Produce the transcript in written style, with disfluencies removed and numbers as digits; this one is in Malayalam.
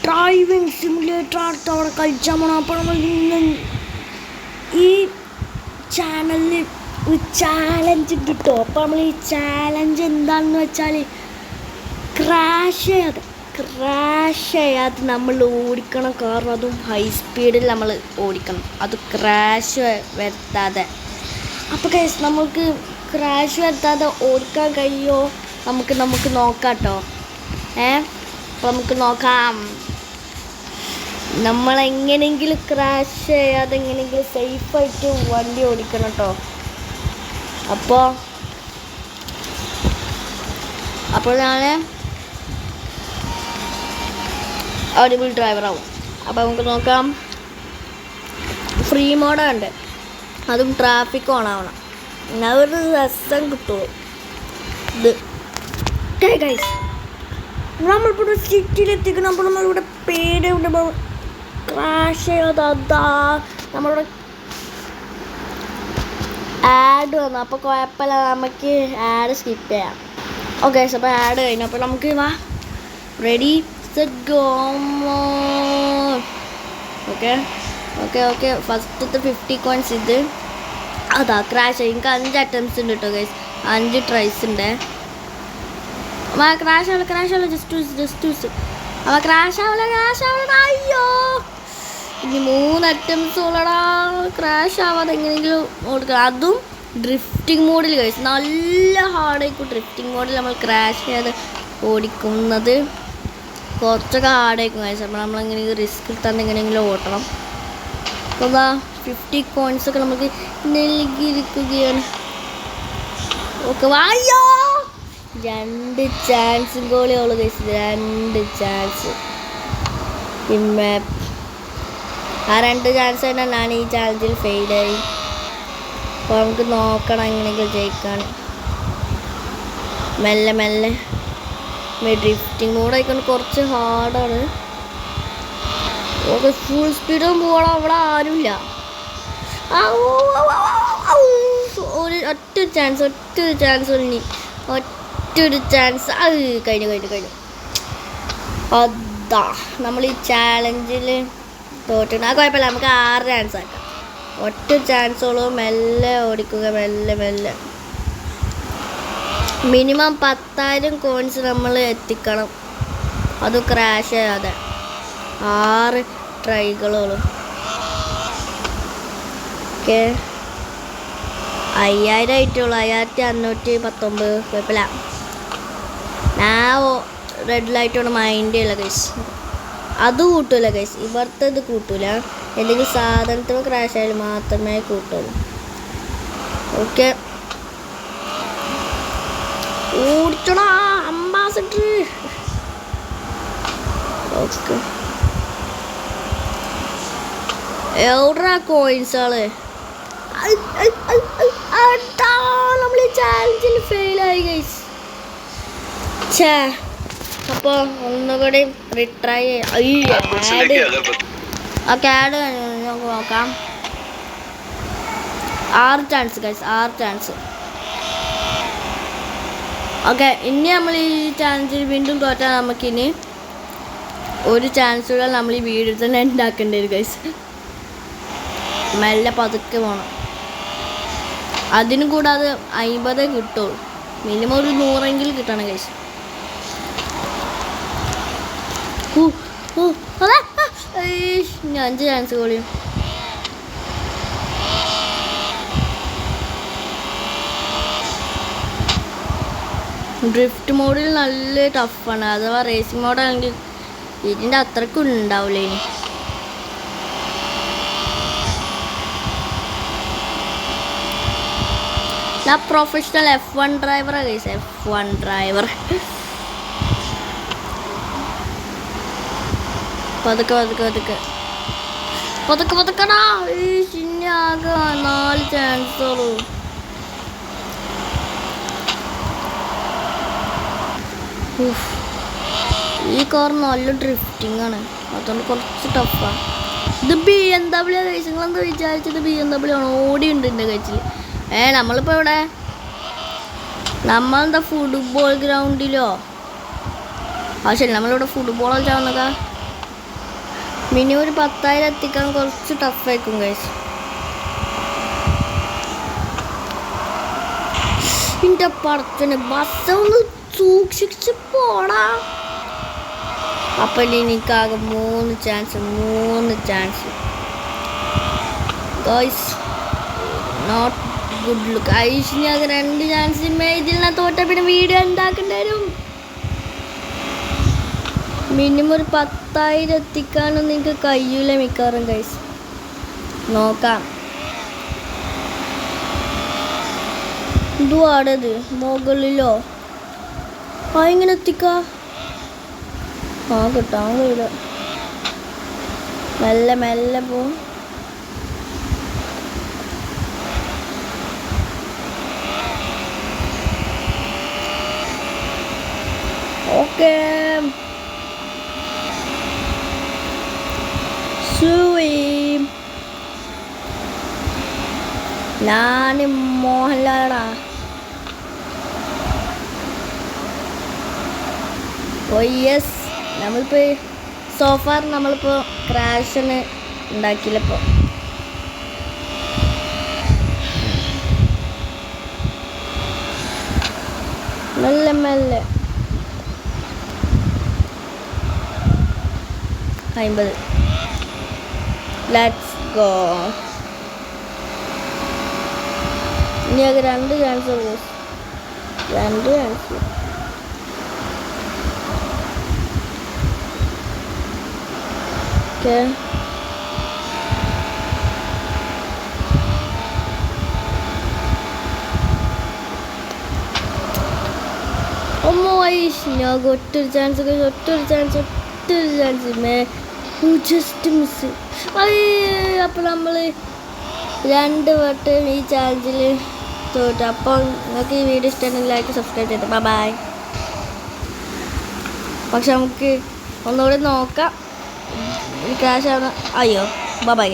ഡ്രൈവിംഗ് സിമുലേറ്റർ അവിടെ കളിച്ചാൽ പോകണം. അപ്പോൾ നമ്മൾ ഇന്ന് ഈ ചാനലിൽ ഒരു ചാലഞ്ച് ഉണ്ട് കേട്ടോ. അപ്പോൾ നമ്മൾ ഈ ചാലഞ്ച് എന്താണെന്ന് വെച്ചാൽ ക്രാഷ് ചെയ്യാതെ നമ്മൾ ഓടിക്കണം. കാരണം അതും ഹൈ സ്പീഡിൽ നമ്മൾ ഓടിക്കണം, അത് ക്രാഷ് വരുത്താതെ. അപ്പോൾ ഗൈസ് നമുക്ക് ക്രാഷ് വരുത്താതെ ഓടിക്കാൻ കഴിയുമോ നമുക്ക് നോക്കാം കേട്ടോ. അപ്പോൾ നമുക്ക് നോക്കാം നമ്മളെങ്ങനെയെങ്കിലും ക്രാഷ് ചെയ്യാതെ എങ്ങനെയെങ്കിലും സേഫായിട്ട് വണ്ടി ഓടിക്കണം കേട്ടോ. അപ്പോൾ ഞാൻ അടിപൊളി ഡ്രൈവറാവും. അപ്പോൾ നമുക്ക് നോക്കാം. ഫ്രീ മോഡുണ്ട്, അതും ട്രാഫിക് ഓൺ ആവണം, എന്നാൽ ഒരു രസം കിട്ടുമോ. ഇത് ഗൈസ് നമ്മളിപ്പോൾ സിറ്റിയിലെത്തിക്കണം. അപ്പോൾ നമ്മളിവിടെ പേര് ക്രാഷ് ചെയ്യാതെ അതാ നമ്മളിവിടെ ആഡ് വന്നു. അപ്പോൾ കുഴപ്പമില്ല, നമുക്ക് ആഡ് സ്കിപ്പ് ചെയ്യാം. ഓക്കെ, അപ്പോൾ ആഡ് കഴിഞ്ഞു. അപ്പോൾ നമുക്ക് വാ, റെഡി സെറ്റ് ഗോ. ഓക്കെ ഫസ്റ്റത്തെ 50 കോയിൻസ് ഇത് അതാ ക്രാഷ് ആയി. എനിക്ക് 5 അറ്റംപ്റ്റ്സ് ഉണ്ട് കേട്ടോ ഗൈസ്, 5 ട്രൈസ് ഉണ്ട്. ക്രാഷ് ആവില്ല ജസ്റ്റ് അപ്പോൾ ക്രാഷ് ആവില്ല. അയ്യോ, ഇനി 3 അറ്റംപ്റ്റ്സ് ഉള്ളടാ. ക്രാഷ് ആവാതെ എങ്ങനെയെങ്കിലും ഓടിക്കണം, അതും ഡ്രിഫ്റ്റിംഗ് മോഡിൽ കഴിച്ചു. നല്ല ഹാർഡായിരിക്കും ഡ്രിഫ്റ്റിംഗ് മോഡിൽ നമ്മൾ ക്രാഷ് ചെയ്യാതെ ഓടിക്കുന്നത്. കുറച്ചൊക്കെ ഹാർഡായിരിക്കും കഴിച്ചു. അപ്പോൾ നമ്മളെങ്ങനെയെങ്കിലും റിസ്ക് എടുത്താൽ എങ്ങനെയെങ്കിലും ഓട്ടണം. അപ്പോൾ 50 കോയിൻസൊക്കെ നമുക്ക് നൽകിയിരിക്കുകയാണ്. ഓക്കെ, വായോ 2 ചാൻസും കൂടിയുള്ളൂ കഴിച്ചു, 2 ചാൻസ്. പിന്നെ ആ 2 ചാൻസ് തന്നെ ഞാൻ ഈ ചാലഞ്ചിൽ ഫെയിലായി. അപ്പോൾ നമുക്ക് നോക്കണം എങ്ങനെയെങ്കിലും ജയിക്കാൻ. മെല്ലെ ഡ്രിഫ്റ്റിംഗ് മോഡായിക്കൊണ്ട് കുറച്ച് ഹാർഡാണ്. ഓക്കെ, ഫുൾ സ്പീഡും പോകണം, അവിടെ ആരുമില്ല. ഒറ്റൊരു ചാൻസ് അത് കഴിഞ്ഞു. അതാ നമ്മൾ ഈ ചാലഞ്ചിൽ തോറ്റണം. ആ കുഴപ്പമില്ല, നമുക്ക് 6 ചാൻസ് ആക്കാം. ഒറ്റ ചാൻസോളൂ, മെല്ലെ ഓടിക്കുക, മെല്ലെ. മിനിമം 10,000 കോയിൻസ് നമ്മൾ എത്തിക്കണം, അത് ക്രാഷ് ചെയ്യാതെ. 6 ട്രൈകളുള്ളൂ. ഓക്കെ, 5000 ആയിട്ടുള്ളൂ, 5519. കുഴപ്പമില്ല, ഞാൻ റെഡ് ലൈറ്റോട് മൈൻഡ് ചെയ്യില്ല ഗൈസ്. അത് കൂട്ടില്ല ഗൈസ്, ഇവിടുത്തെ ഇത് കൂട്ടില്ല. എന്തെങ്കിലും സാധനത്തിന് ക്രാഷ് ആയാലും മാത്രമേ കൂട്ടുള്ളൂ. ഓക്കെ, ഓടിച്ചോടാ അംബാസഡർ. ഓക്കെ, എവിടാ കോയിൻസാള്? നമ്മൾ ഈ ചാലഞ്ചിൽ ഫെയിലായി ഗൈസ്. അപ്പോൾ ഒന്നുകൂടി റിട്രൈ ആഡ് നോക്കാം. 6 ചാൻസ് ഗൈസ്, 6 ചാൻസ്. ഓക്കെ, ഇനി നമ്മൾ ഈ ചാലഞ്ചിൽ വീണ്ടും തോറ്റാൽ നമുക്കിനി 1 ചാൻസ് കൂടെ നമ്മൾ ഈ വീഡിയോ തന്നെ ഉണ്ടാക്കേണ്ടി വരും ഗൈസ്. മെല്ലെ പതുക്കെ പോകണം. അതിനും കൂടാതെ 50 കിട്ടുള്ളൂ, മിനിമം ഒരു 100എങ്കിലും കിട്ടണം ഗൈസ്. ഇനി 5 ചാൻസ് കൂടി. ഡ്രിഫ്റ്റ് മോഡിൽ നല്ല ടഫാണ്. അഥവാ റേസിംഗ് മോഡാണെങ്കിൽ ഇതിൻ്റെ അത്രയ്ക്കും ഉണ്ടാവില്ല. ഇനി ഞാൻ പ്രൊഫഷണൽ F1 ഡ്രൈവറാണ് ഗൈസ്, F1 ഡ്രൈവർ. പതുക്കടാ. പിന്നെ ആകെ 4 ചാൻസുള്ളൂ. ഈ കാർ നല്ല ഡ്രിഫ്റ്റിംഗ് ആണ്, അതുകൊണ്ട് കുറച്ച് ടഫാണ്. ഇത് BMW കഴിച്ച്, നിങ്ങളെന്താ വിചാരിച്ചത് BMW ആണ്? ഓടിയുണ്ട് എൻ്റെ കഴിച്ചിൽ. നമ്മളിപ്പോൾ ഇവിടെ നമ്മളെന്താ ഫുട്ബോൾ ഗ്രൗണ്ടിലോ? ശരി, നമ്മളിവിടെ ഫുട്ബോൾ കളിച്ചാൽ മിനിമം ഒരു 10,000 എത്തിക്കാൻ കുറച്ച് ടഫായിരിക്കും ഗൈസ്. എൻ്റെ പടത്തിന് ബസ് ഒന്ന് സൂക്ഷിച്ച് പോടാ. അപ്പം എനിക്കാകെ 3 chance guys. Not good look. ഐഷിനാകെ 2 ചാൻസ് ഇതിൽ നിന്ന് തോറ്റ പിന്നെ വീഡിയോ ഉണ്ടാക്കേണ്ടി വരും. മിനിമം ഒരു 10,000 എത്തിക്കാനൊന്നും നിങ്ങൾക്ക് കഴിയൂല മിക്കവാറും ഗൈസ്. നോക്കാം. എന്തുവാടത് മുകളിലോ? എങ്ങനെ എത്തിക്കാം? കിട്ടാൻ കഴിയില്ല. മെല്ലെ പോ. ഓക്കെ. ഞാൻ മോഹൻലാലാടാ. യെസ്, നമ്മളിപ്പോൾ സോഫാർ നമ്മളിപ്പോൾ ക്രാഷിന് ഉണ്ടാക്കിയില്ല. ഇപ്പോൾ മെല്ലെ 50. Let's go. ഇനി അത് 2 ചാൻസ്. 2 ചാൻസ്. ഓക്കെ. ഞാൻ ഒറ്റൊരു ചാൻസ് ജസ്റ്റ് മിസ്. അപ്പോൾ നമ്മൾ 2 വട്ടം ഈ ചാലഞ്ചിൽ തോറ്റു. അപ്പോൾ നിങ്ങൾക്ക് ഈ വീഡിയോ ഇഷ്ടമാണെങ്കിൽ ലൈക്ക് സബ്സ്ക്രൈബ് ചെയ്ത് ബൈ. പക്ഷെ നമുക്ക് ഒന്നുകൂടി നോക്കാം. ക്രാഷ് ആണ്. അയ്യോ ബൈ.